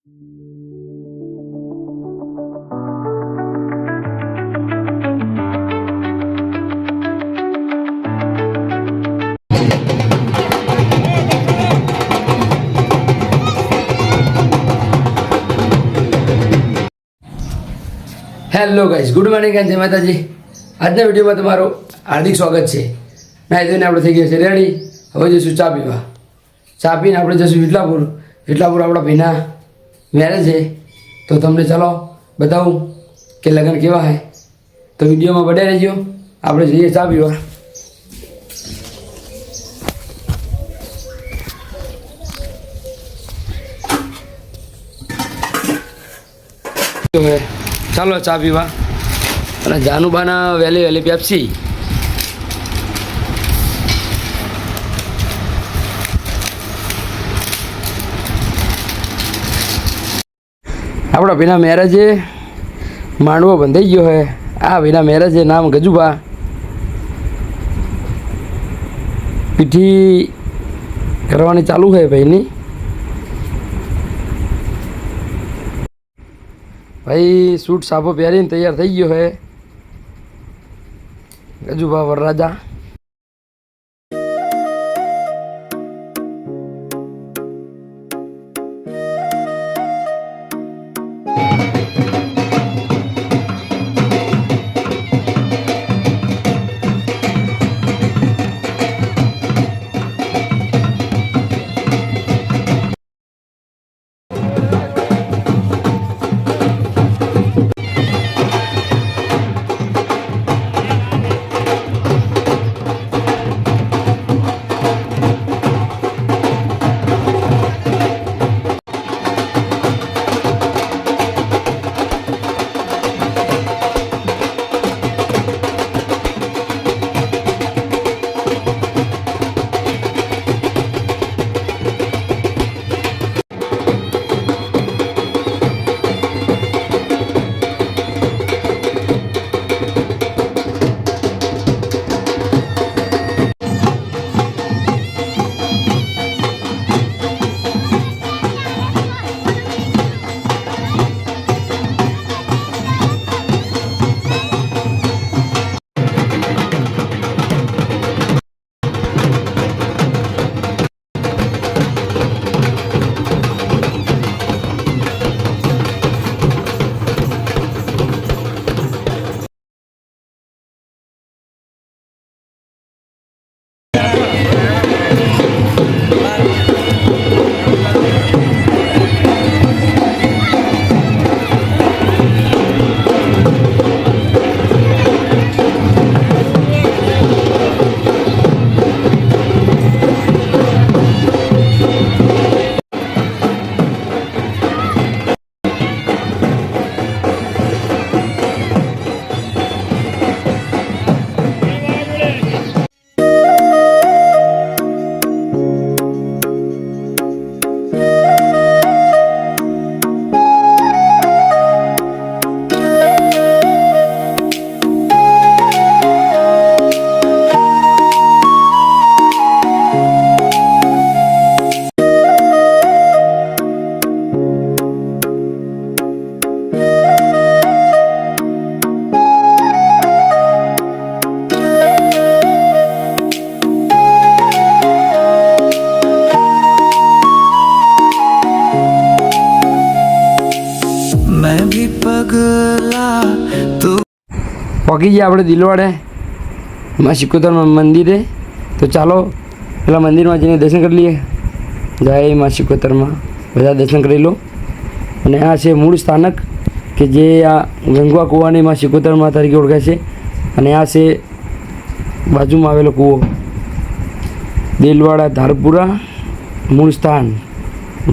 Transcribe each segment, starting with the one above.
Hello guys, good morning and જય માતાજી. આજના વિડીયોમાં તમારું હાર્દિક સ્વાગત છે. નાઈ ધોઈને આપણે થઈ ગયા છે રેડી. હવે જઈશું ચા પીવા. ચા પીને આપણે જઈશું વિટલાપુર. વિટલાપુર આપણા ભાઈના મેરેજ છે, તો તમને ચાલો બતાવું કે લગ્ન કેવા છે. તો વિડીયોમાં બને રહેજો. આપણે જઈએ ચા પીવા. ચાલો ચા પીવા. અને જાનુબાના વહેલી વહેલી પેપ્સી. આપણા ભાઈના મેરેજ માંડવો બંધાઈ ગયો હે. આ ભાઈના મેરેજ નામ ગજુભા. પીઠી કરવાની ચાલુ છે ભાઈની. ભાઈ સૂટ સાફો પહેરીને તૈયાર થઈ ગયો હે ગજુભા વરરાજા. પહોંચી ગયા આપણે દિલવાડે માં સિકોતર મંદિરે. તો ચાલો પેલા મંદિરમાં જઈને દર્શન કરી લઈએ. જય માં સિકોતરમાં બધા દર્શન કરી લો. અને આ છે મૂળ સ્થાનક કે જે આ ગંગવા કૂવાની માં સિકોતરમાં તરીકે ઓળખાય છે. અને આ છે બાજુમાં આવેલો કૂવો દિલવાડા ધારપુરા મૂળ સ્થાન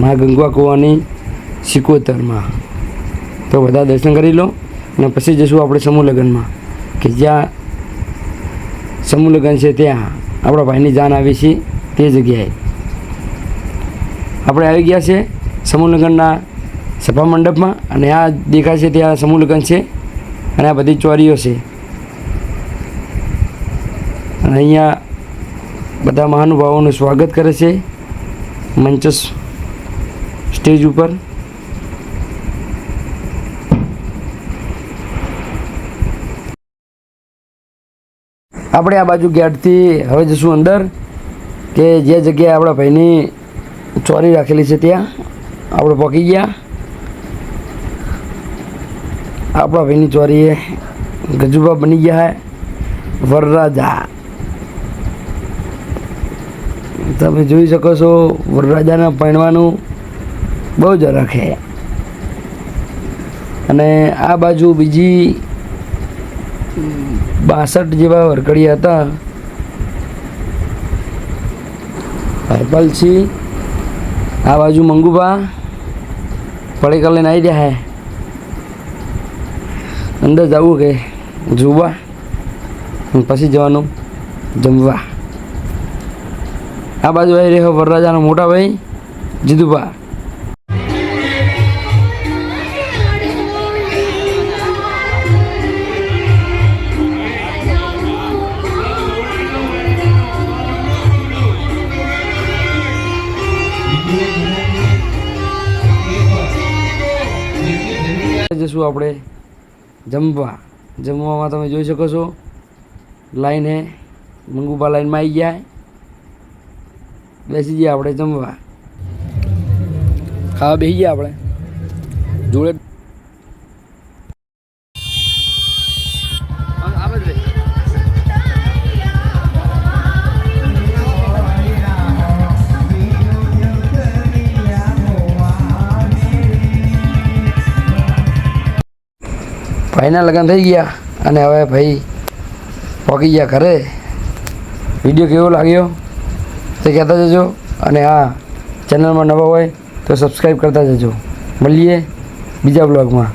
માં ગંગવા કૂવાની સિકોતરમાં. તો બધા દર્શન કરી લો અને પછી જઈશું આપણે સમૂહ લગ્નમાં કે જ્યાં સમૂહ લગ્ન છે ત્યાં આપણા ભાઈની જાન આવી છે તે જગ્યાએ. આપણે આવી ગયા છે સમૂહ લગ્નના સભા મંડપમાં. અને આ દેખાય છે ત્યાં સમૂહ લગ્ન છે અને આ બધી ચોરીઓ છે. અને અહીંયા બધા મહાનુભાવોનું સ્વાગત કરે છે મંચ સ્ટેજ ઉપર. આપણે આ બાજુ ગેટથી હવે જઈશું અંદર કે જે જગ્યાએ આપણા ભાઈની ચોરી રાખેલી છે ત્યાં આપણે પહોંચી ગયા. આપણા ભાઈની ચોરીએ ગજુબા બની ગયા હે વરરાજા. તમે જોઈ શકો છો વરરાજાના પહેણવાનું બહુ જ રખે. અને આ બાજુ બીજી 62 જેવા વરકડિયા હતા. હરપાલસિંહ આ બાજુ મંગુબા પડીકા લઈને આવી રહ્યા હે. અંદર જવું કે જોવા પછી જવાનું જમવા. આ બાજુ આવી રહ્યો વરરાજાનો મોટા ભાઈ જીતુભા. જશું આપણે જમવામાં તમે જોઈ શકો છો લાઈન હે. મંગુબા લાઈનમાં આવી ગયા. બેસી ગયા આપણે જમવા. ખાવા બેસી ગયા આપણે જોડે. ભાઈના લગ્ન થઈ ગયા અને હવે ભાઈ પહોંચી ગયા ઘરે. વિડીયો કેવો લાગ્યો તે કહેતા જજો. અને હા, ચેનલમાં નવા હોય તો સબસ્ક્રાઈબ કરતા જજો. મળીએ બીજા બ્લોગમાં.